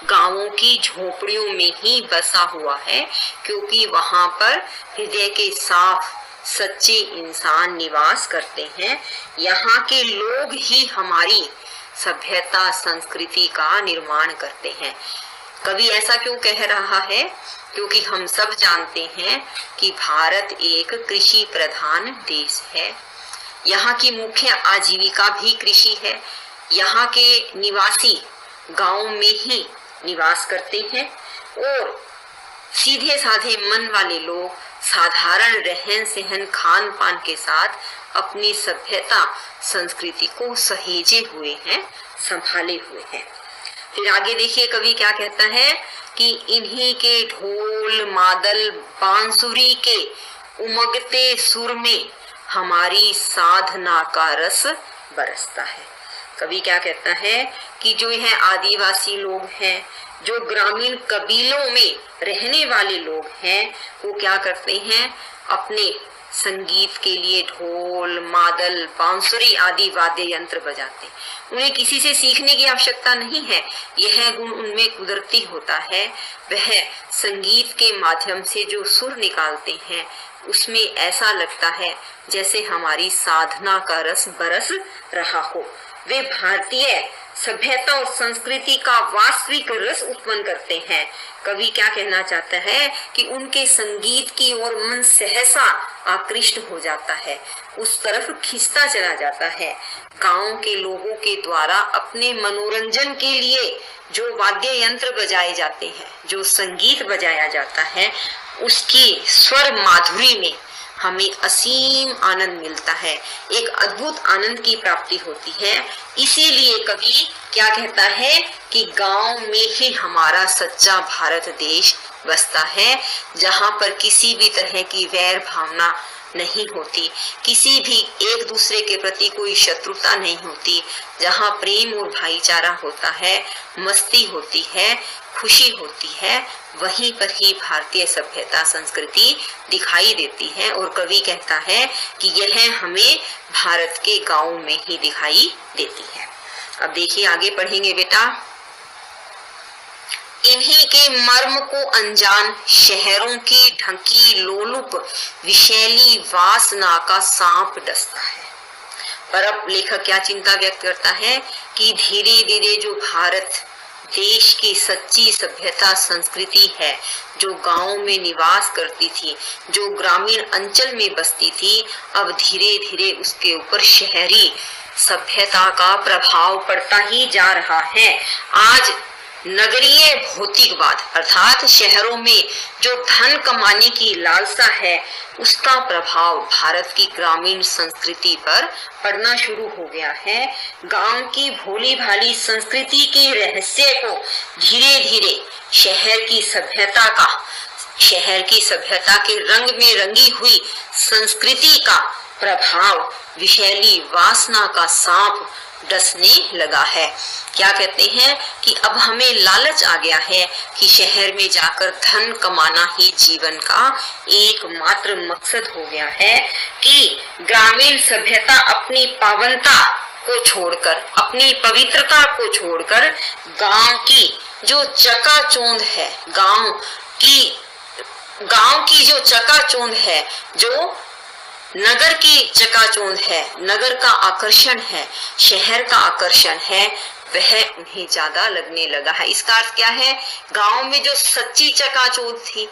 गांवों की झोपड़ियों में ही बसा हुआ है, क्योंकि वहां पर हृदय के साफ सच्चे इंसान निवास करते हैं। यहाँ के लोग ही हमारी सभ्यता संस्कृति का निर्माण करते हैं। कवि ऐसा क्यों कह रहा है? क्योंकि हम सब जानते हैं कि भारत एक कृषि प्रधान देश है। यहाँ की मुख्य आजीविका भी कृषि है। यहाँ के निवासी गांव में ही निवास करते हैं और सीधे साधे मन वाले लोग साधारण रहन सहन खान पान के साथ अपनी सभ्यता संस्कृति को सहेजे हुए हैं, संभाले हुए हैं। फिर आगे देखिए कवि क्या कहता है कि इन्हीं के ढोल मादल बांसुरी के उमगते सुर में हमारी साधना का रस बरसता है। कवि क्या कहता है कि जो यह आदिवासी लोग हैं, जो ग्रामीण कबीलों में रहने वाले लोग हैं, वो क्या करते हैं? अपने संगीत के लिए ढोल मादल बांसुरी आदि वाद्य यंत्र बजाते हैं। उन्हें किसी से सीखने की आवश्यकता नहीं है, यह गुण उनमें कुदरती होता है। वह संगीत के माध्यम से जो सुर निकालते हैं उसमें ऐसा लगता है जैसे हमारी साधना का रस बरस रहा हो। वे भारतीय सभ्यता और संस्कृति का वास्तविक रस उत्पन्न करते हैं। कवि क्या कहना चाहता है कि उनके संगीत की ओर मन सहसा आकृष्ट हो जाता है, उस तरफ खिंचता चला जाता है। गांव के लोगों के द्वारा अपने मनोरंजन के लिए जो वाद्य यंत्र बजाए जाते हैं, जो संगीत बजाया जाता है, उसकी स्वर माधुरी में हमें असीम आनंद मिलता है, एक अद्भुत आनंद की प्राप्ति होती है। इसीलिए कवि क्या कहता है कि गांव में ही हमारा सच्चा भारत देश बसता है, जहां पर किसी भी तरह की वैर भावना नहीं होती, किसी भी एक दूसरे के प्रति कोई शत्रुता नहीं होती, जहां प्रेम और भाईचारा होता है, मस्ती होती है, खुशी होती है, वहीं पर ही भारतीय सभ्यता संस्कृति दिखाई देती है। और कवि कहता है कि यह हमें भारत के गांव में ही दिखाई देती है। अब देखिए आगे पढ़ेंगे बेटा। इन्हीं के मर्म को अनजान शहरों की ढकी लोलुप विषैली वासना का सांप डसता है। पर अब लेखक क्या चिंता व्यक्त करता है कि धीरे धीरे जो भारत देश की सच्ची सभ्यता संस्कृति है, जो गांव में निवास करती थी, जो ग्रामीण अंचल में बसती थी, अब धीरे धीरे उसके ऊपर शहरी सभ्यता का प्रभाव पड़ता ही जा रहा है। आज नगरीय भौतिकवाद अर्थात शहरों में जो धन कमाने की लालसा है, उसका प्रभाव भारत की ग्रामीण संस्कृति पर पड़ना शुरू हो गया है। गांव की भोली भाली संस्कृति के रहस्य को धीरे धीरे शहर की सभ्यता के रंग में रंगी हुई संस्कृति का प्रभाव विषैली वासना का सांप डसने लगा है। क्या कहते हैं कि अब हमें लालच आ गया है कि शहर में जाकर धन कमाना ही जीवन का एकमात्र मकसद हो गया है, कि ग्रामीण सभ्यता अपनी पावनता को छोड़कर, अपनी पवित्रता को छोड़कर गांव की जो चकाचौंध है, गांव की जो चकाचौंध है, जो नगर की चकाचौंध है, नगर का आकर्षण है, शहर का आकर्षण है, वह उन्हें ज्यादा लगने लगा है। इसका अर्थ क्या है? गांव में जो सच्ची चकाचौंध थी,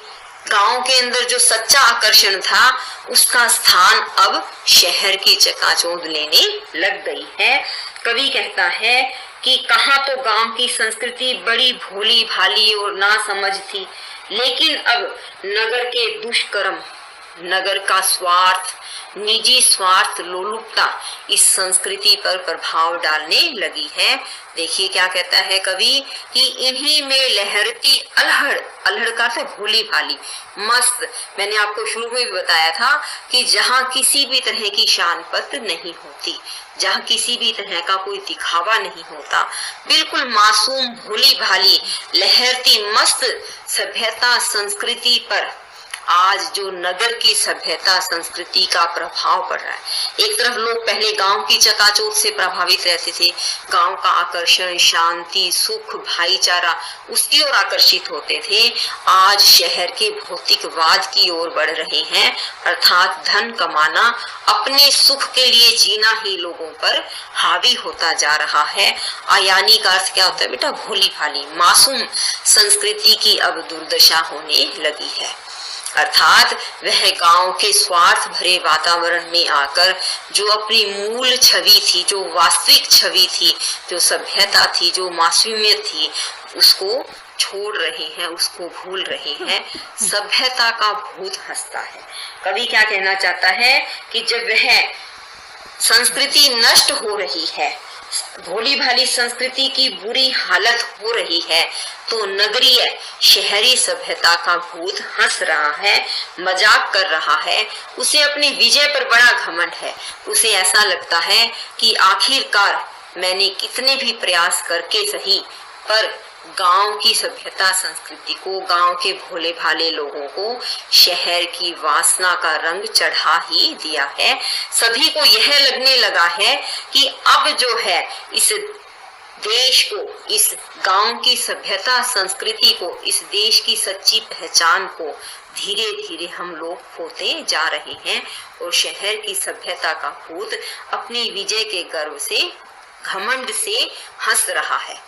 गांव के अंदर जो सच्चा आकर्षण था, उसका स्थान अब शहर की चकाचौंध लेने लग गई है। कवि कहता है कि कहाँ तो गांव की संस्कृति बड़ी भोली भाली और ना समझ थी, लेकिन अब नगर के दुष्कर्म, नगर का स्वार्थ, निजी स्वार्थ लोलुपता इस संस्कृति पर प्रभाव डालने लगी है। देखिए क्या कहता है कवि कि इन्हीं में लहरती अल्हड़, अल्हड़ का अर्थ भोली भाली, मस्त। मैंने आपको शुरू में भी बताया था कि जहाँ किसी भी तरह की शान पत्र नहीं होती, जहाँ किसी भी तरह का कोई दिखावा नहीं होता, बिल्कुल मासूम भोली भाली लहरती मस्त सभ्यता संस्कृति पर आज जो नगर की सभ्यता संस्कृति का प्रभाव पड़ रहा है। एक तरफ लोग पहले गांव की चकाचौंध से प्रभावित रहते थे, गांव का आकर्षण, शांति, सुख, भाईचारा, उसकी ओर आकर्षित होते थे। आज शहर के भौतिकवाद की ओर बढ़ रहे हैं, अर्थात धन कमाना, अपने सुख के लिए जीना ही लोगों पर हावी होता जा रहा है। आयानी का अर्थ क्या होता है बेटा? भोली भाली मासूम संस्कृति की अब दुर्दशा होने लगी है। अर्थात वह गांव के स्वार्थ भरे वातावरण में आकर जो अपनी मूल छवि थी, जो वास्तविक छवि थी, जो सभ्यता थी, जो मासूमियत थी, उसको छोड़ रहे हैं, उसको भूल रहे हैं। सभ्यता का भूत हंसता है। कवि क्या कहना चाहता है कि जब वह संस्कृति नष्ट हो रही है, भोली भाली संस्कृति की बुरी हालत हो रही है, तो नगरीय शहरी सभ्यता का भूत हंस रहा है, मजाक कर रहा है। उसे अपने विजय पर बड़ा घमंड है। उसे ऐसा लगता है कि आखिरकार मैंने कितने भी प्रयास करके सही, पर गांव की सभ्यता संस्कृति को, गांव के भोले भाले लोगों को शहर की वासना का रंग चढ़ा ही दिया है। सभी को यह लगने लगा है कि अब जो है इस देश को, इस गांव की सभ्यता संस्कृति को, इस देश की सच्ची पहचान को धीरे धीरे हम लोग खोते जा रहे हैं और शहर की सभ्यता का भूत अपनी विजय के गर्व से, घमंड से हंस रहा है।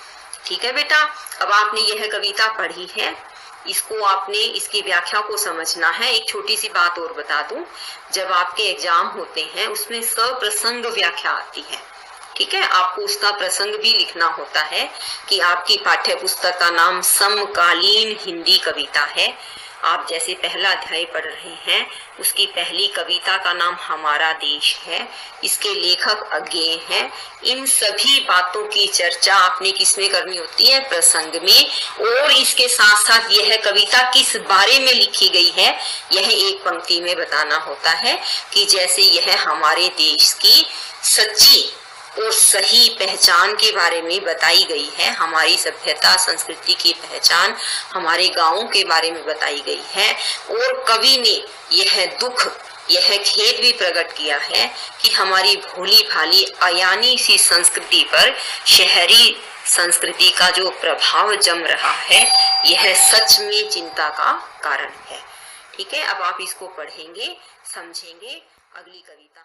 ठीक है बेटा, अब आपने यह कविता पढ़ी है, इसको आपने, इसकी व्याख्या को समझना है। एक छोटी सी बात और बता दूं, जब आपके एग्जाम होते हैं उसमें सप्रसंग व्याख्या आती है। ठीक है, आपको उसका प्रसंग भी लिखना होता है कि आपकी पाठ्य पुस्तक का नाम समकालीन हिंदी कविता है। आप जैसे पहला अध्याय पढ़ रहे हैं, उसकी पहली कविता का नाम हमारा देश है, इसके लेखक अज्ञेय हैं। इन सभी बातों की चर्चा आपने किसमें करनी होती है? प्रसंग में। और इसके साथ साथ यह कविता किस बारे में लिखी गई है, यह एक पंक्ति में बताना होता है कि जैसे यह हमारे देश की सच्ची और सही पहचान के बारे में बताई गई है, हमारी सभ्यता संस्कृति की पहचान, हमारे गांवों के बारे में बताई गई है। और कवि ने यह दुख, यह खेद भी प्रकट किया है कि हमारी भोली भाली अयानी सी संस्कृति पर शहरी संस्कृति का जो प्रभाव जम रहा है, यह सच में चिंता का कारण है। ठीक है, अब आप इसको पढ़ेंगे, समझेंगे। अगली कविता